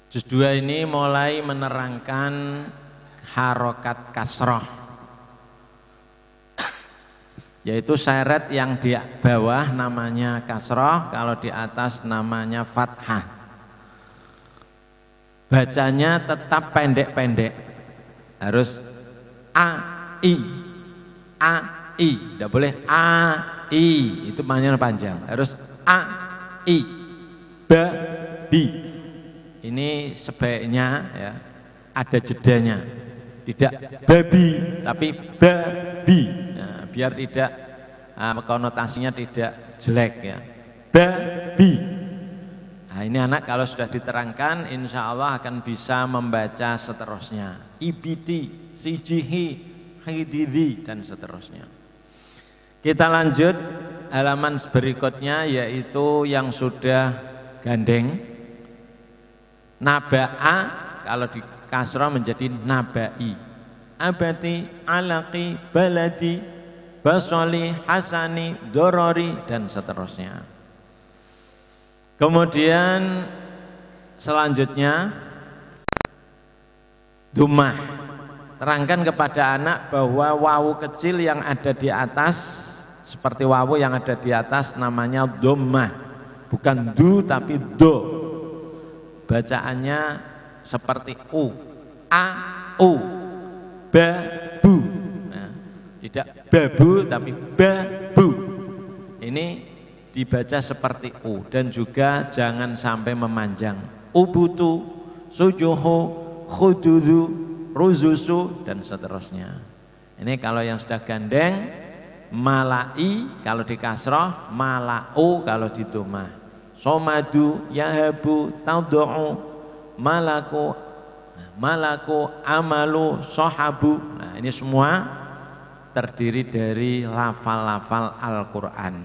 Juz 2 ini mulai menerangkan harokat kasroh, yaitu seret yang di bawah namanya kasroh, kalau di atas namanya fathah. Bacanya tetap pendek-pendek, harus a i, tidak boleh a i, itu panjang, harus a i, ba bi. Ini sebaiknya ya ada jedanya, tidak babi tapi babi, nah, biar tidak konotasinya tidak jelek ya, babi. Nah, ini anak kalau sudah diterangkan insya Allah akan bisa membaca seterusnya, ibiti, sijihi, hididi, dan seterusnya. Kita lanjut halaman berikutnya, yaitu yang sudah gandeng. Naba'a kalau di kasrah menjadi nabai, abati, alaqi, baladi, basoli, hasani, dorori, dan seterusnya. Kemudian selanjutnya dumah, terangkan kepada anak bahwa wawu kecil yang ada di atas, seperti wawu yang ada di atas namanya dhammah, bukan du tapi do. Bacaannya seperti u, a, u, ba, bu. Nah, tidak babu tapi babu. Ini dibaca seperti u, dan juga jangan sampai memanjang. Ubutu, sujuhu, khududu, ruzusu, dan seterusnya. Ini kalau yang sudah gandeng, malai kalau di kasroh, malau kalau di dhammah. Somadu, yahabu, taudu'u, malaku, amalu, sohabu. Nah, ini semua terdiri dari lafal-lafal Al-Quran.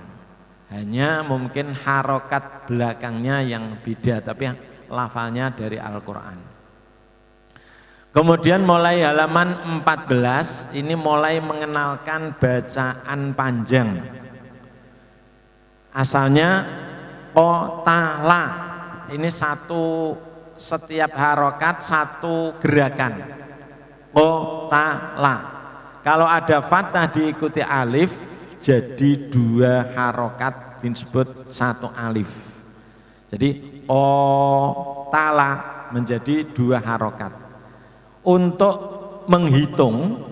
Hanya mungkin harokat belakangnya yang beda, tapi lafalnya dari Al-Quran. Kemudian mulai halaman 14 ini mulai mengenalkan bacaan panjang. Asalnya qotala, ini setiap harokat satu gerakan. Qotala, kalau ada fathah diikuti alif jadi dua harokat disebut satu alif. Jadi qotala menjadi dua harokat. Untuk menghitung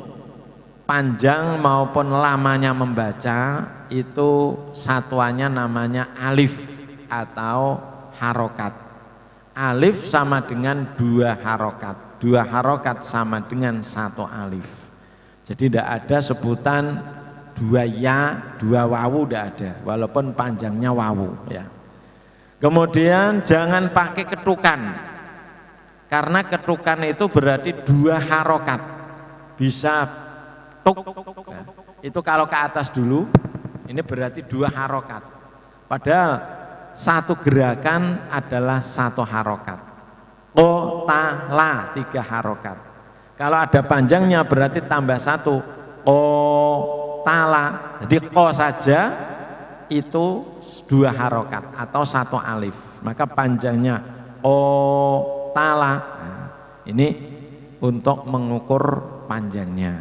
panjang maupun lamanya membaca itu satuannya namanya alif atau harokat. Alif sama dengan dua harokat, dua harokat sama dengan satu alif. Jadi tidak ada sebutan dua ya, dua wawu, tidak ada, walaupun panjangnya wawu ya. Kemudian jangan pakai ketukan, karena ketukan itu berarti dua harokat, bisa tuk ya. Itu kalau ke atas dulu, ini berarti dua harokat, padahal satu gerakan adalah satu harokat. Qotala, tiga harokat. Kalau ada panjangnya berarti tambah satu, qotala. Jadi ko saja itu dua harokat atau satu alif, maka panjangnya qotala. Nah, ini untuk mengukur panjangnya.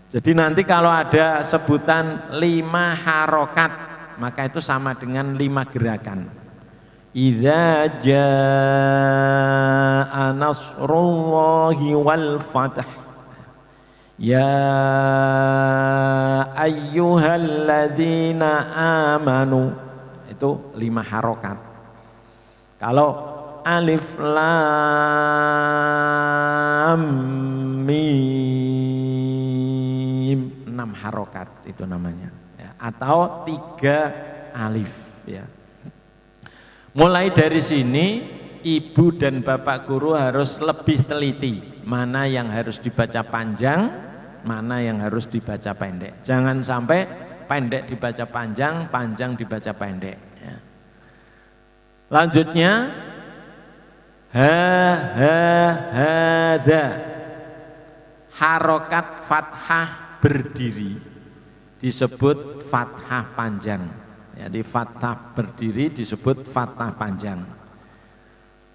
Jadi nanti kalau ada sebutan 5 harokat, maka itu sama dengan 5 gerakan. Idza jaa nasrullahi wal fath, ya ayyuhalladzina amanu, itu 5 harokat. Kalau alif lam mim 6 harokat itu namanya. Atau 3 alif ya. Mulai dari sini ibu dan bapak guru harus lebih teliti mana yang harus dibaca panjang, mana yang harus dibaca pendek. Jangan sampai pendek dibaca panjang, panjang dibaca pendek ya. Lanjutnya hadza, harokat fathah berdiri disebut fathah panjang. Jadi fathah berdiri disebut fathah panjang.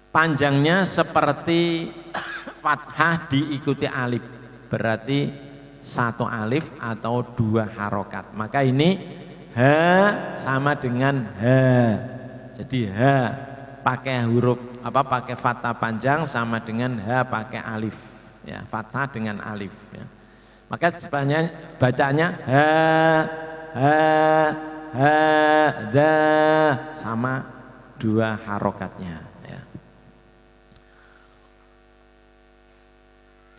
panjangnya seperti fathah diikuti alif, berarti satu alif atau dua harokat. Maka ini ha sama dengan ha. Jadi ha pakai huruf pakai fathah panjang sama dengan ha pakai alif, ya, fathah dengan alif, ya. Maka sebenarnya bacanya ha da sama dua harokatnya, ya.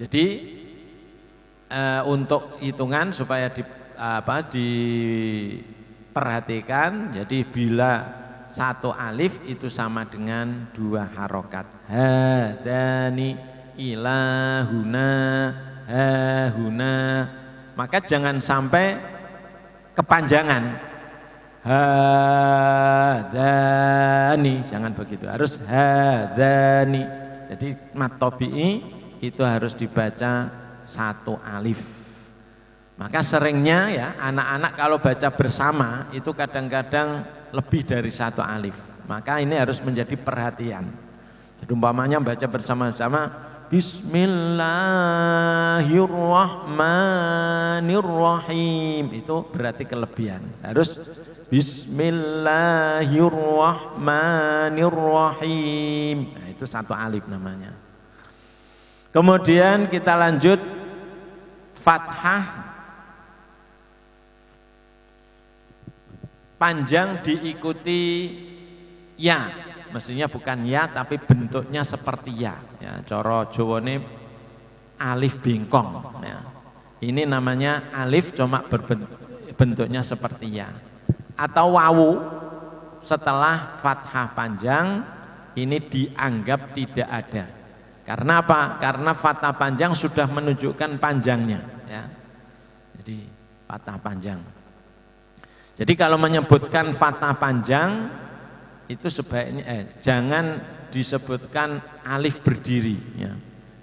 Jadi untuk hitungan supaya diperhatikan, jadi bila satu alif itu sama dengan dua harokat, hadani ilahuna hahuna, maka jangan sampai kepanjangan hadani, jangan begitu, harus hadani. Jadi mat tabi'i itu harus dibaca satu alif. Maka seringnya ya anak-anak kalau baca bersama itu kadang-kadang lebih dari satu alif. Maka ini harus menjadi perhatian. Jadi umpamanya baca bersama-sama Bismillahirrahmanirrahim, itu berarti kelebihan. Harus Bismillahirrahmanirrahim. Nah, itu satu alif namanya. Kemudian kita lanjut fathah panjang diikuti ya, mestinya bukan ya tapi bentuknya seperti ya, ya, coro Jawane alif bingkong, ya. Ini namanya alif cuma bentuknya seperti ya. Atau wawu setelah fathah panjang ini dianggap tidak ada. Karena apa? Karena fathah panjang sudah menunjukkan panjangnya, ya. Jadi fathah panjang. Jadi kalau menyebutkan fathah panjang itu sebaiknya jangan disebutkan alif berdiri, ya.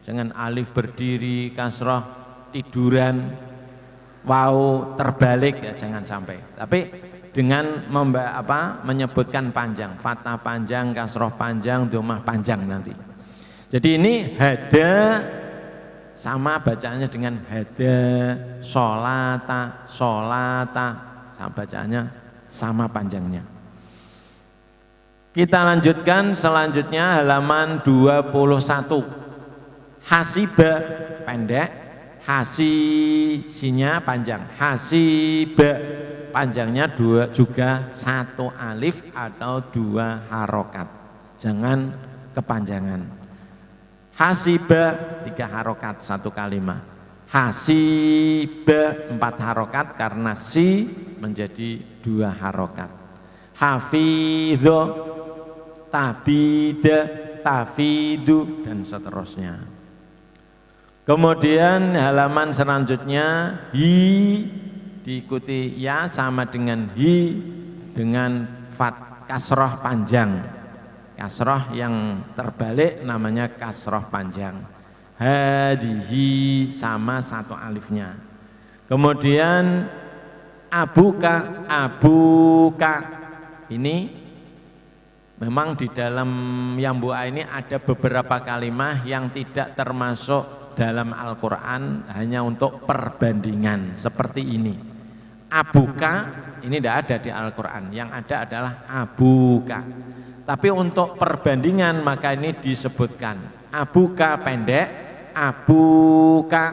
Jangan alif berdiri, kasroh tiduran, waw terbalik, ya, jangan sampai. Tapi dengan menyebutkan panjang, fathah panjang, kasroh panjang, dhammah panjang nanti. Jadi ini hada sama bacaannya dengan hada, sholata, sama bacaannya sama panjangnya. Kita lanjutkan selanjutnya halaman 21. Hasiba pendek, hasisinya panjang, hasiba panjangnya juga satu alif atau dua harokat, jangan kepanjangan. Hasiba 3 harokat satu kalimat, hasiba 4 harokat karena si menjadi 2 harokat. Hafidho, tabida, tafidu dan seterusnya. Kemudian halaman selanjutnya hi diikuti ya sama dengan hi dengan kasroh panjang. Kasroh yang terbalik namanya kasroh panjang. Hadihi sama satu alifnya. Kemudian abuka, ini memang di dalam Yambua ini ada beberapa kalimat yang tidak termasuk dalam Al-Quran, hanya untuk perbandingan seperti ini. Abuka ini tidak ada di Al-Quran, yang ada adalah abuka. Tapi untuk perbandingan maka ini disebutkan abuka pendek, abuka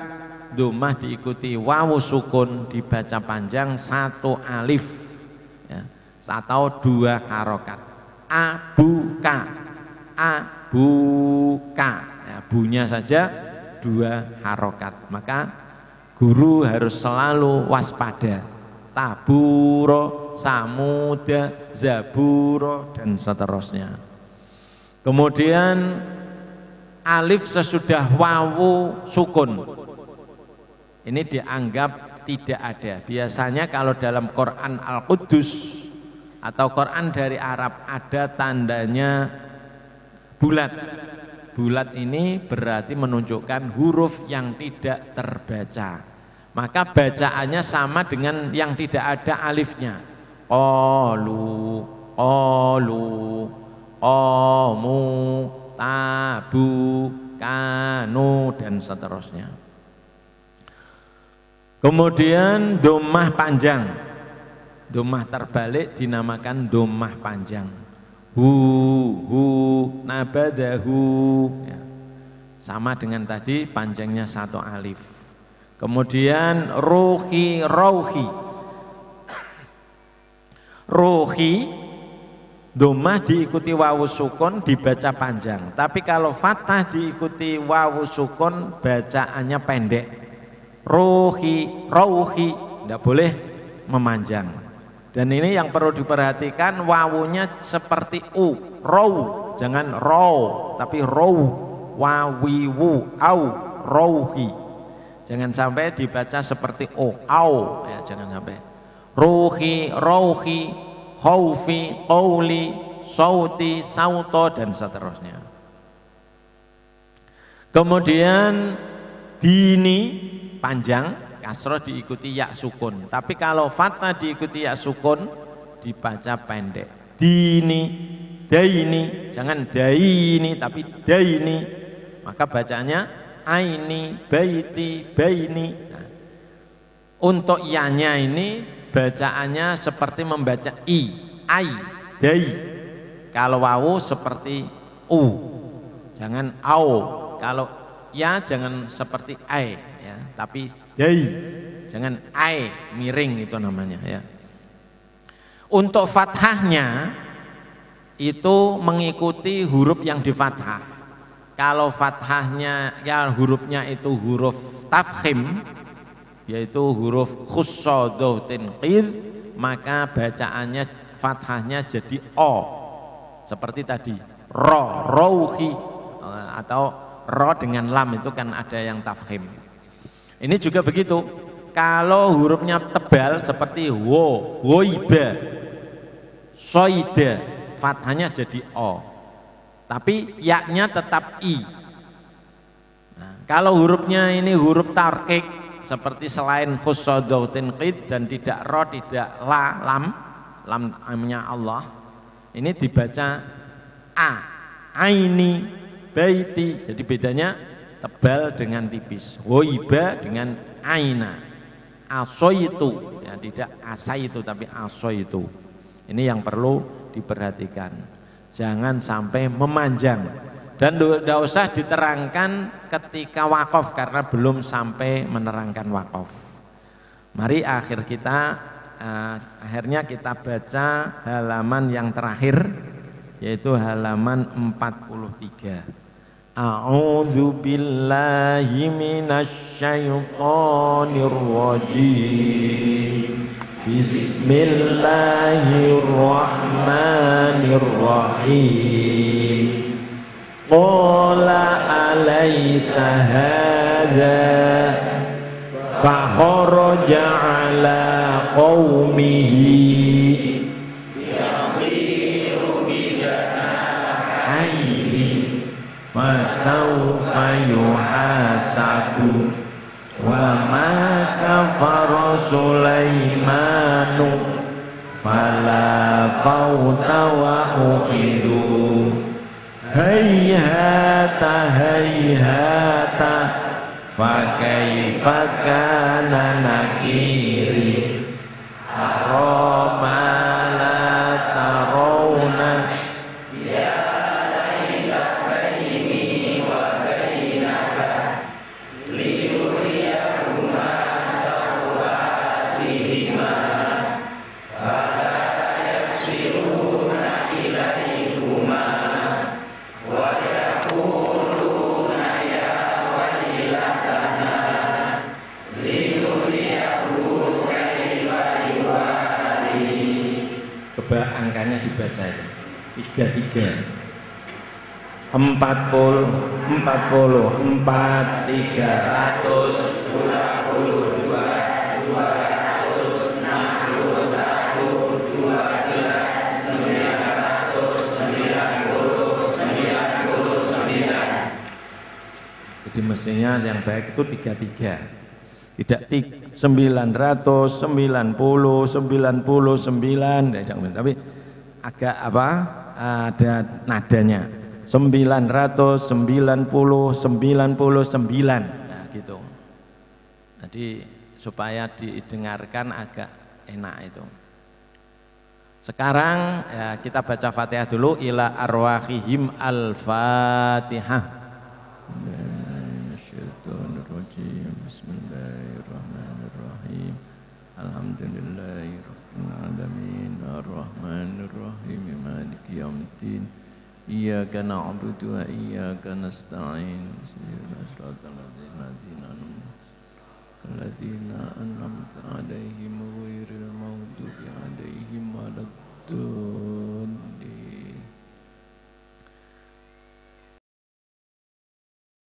dhammah diikuti wawu sukun dibaca panjang satu alif, ya, atau 2 harokat. Abuka, ya, bunya saja 2 harokat. Maka guru harus selalu waspada. Taburo, samuda, zaburo dan seterusnya. Kemudian alif sesudah wawu sukun ini dianggap tidak ada. Biasanya kalau dalam Quran Al-Quddus atau Quran dari Arab ada tandanya bulat. Bulat ini berarti menunjukkan huruf yang tidak terbaca. Maka bacaannya sama dengan yang tidak ada alifnya. Qalu, qamu, dan seterusnya. Kemudian dhammah panjang, dhammah terbalik dinamakan dhammah panjang. Hu nabadahu ya. Sama dengan tadi panjangnya satu alif. Kemudian ruhi rauhi, ruhi dhammah diikuti wawu sukun dibaca panjang, tapi kalau fathah diikuti wawu sukun bacaannya pendek. Ruhi rauhi tidak boleh memanjang. Dan ini yang perlu diperhatikan, wawunya seperti u, raw, jangan raw, tapi raw, wawiwu, au, rauhi. Jangan sampai dibaca seperti o, au, ya jangan sampai. Ruhi, rauhi, khaufi, qauli, sauti, sauto dan seterusnya. Kemudian dini panjang, kasroh diikuti ya sukun, tapi kalau fathah diikuti ya sukun dibaca pendek. Dini, daini, jangan daini tapi daini, maka bacanya aini, baiti, baini. Nah, untuk yanya ini bacaannya seperti membaca i, ai, dai. Kalau wawu seperti u, jangan au. Kalau ya jangan seperti ai ya, tapi dai, jangan ai, miring itu namanya ya. Untuk fathahnya itu mengikuti huruf yang di fathah. Kalau fathahnya ya hurufnya itu huruf tafkhim, yaitu huruf khussadoh tinqidh, maka bacaannya fathahnya jadi o, seperti tadi ro, rauhi, atau ro dengan lam itu kan ada yang tafkhim. Ini juga begitu, kalau hurufnya tebal seperti wo, woiba, soida, fathahnya jadi o, tapi yaknya tetap i. Nah, kalau hurufnya ini huruf tarkik seperti selain khussadoh tinqidh dan tidak ro, tidak la, lamnya Allah, ini dibaca a, aini, baiti. Jadi bedanya tebal dengan tipis, woiba dengan aina, asoitu ya, tidak asaitu tapi asoitu. Ini yang perlu diperhatikan, jangan sampai memanjang. Dan tidak usah diterangkan ketika wakaf karena belum sampai menerangkan wakaf. Mari akhirnya kita baca halaman yang terakhir, yaitu halaman 43. A'udzu billahi minasy syaithanir rajim. Bismillahirrahmanirrahim. Qala alaysa hadza fa kharaja ala qaumihi yamiru bi janahihi fasawfa yuhasabu wa ma kafara Sulaimanu fala fauta wa ukhidu hayhata hayhata fa kaifa kana nakiri arama la tarawna ya laila baini wa bainaka liyuriyahuma sawatihima fala yafsiruna ilaihuma wa yaquluna ya wailatana liyuriyahu kaifa yuwari. Coba angkanya dibaca itu 33 40 4 Jadi mestinya yang baik itu 33, tidak 999, tapi agak ada nadanya. nah gitu. Jadi supaya didengarkan agak enak itu. Sekarang ya, kita baca Fatihah dulu. Ila arwahihim al-Fatihah. Bismillahirrahmanirrahim. Alhamdulillahirabbil alamin arrahmanir rahim maliki yaumiddin. Iyyaka na'budu wa iyyaka nasta'in. Ihdinas siratal ladzina an'amta 'alaihim ghairil maghdubi 'alaihim waladdallin.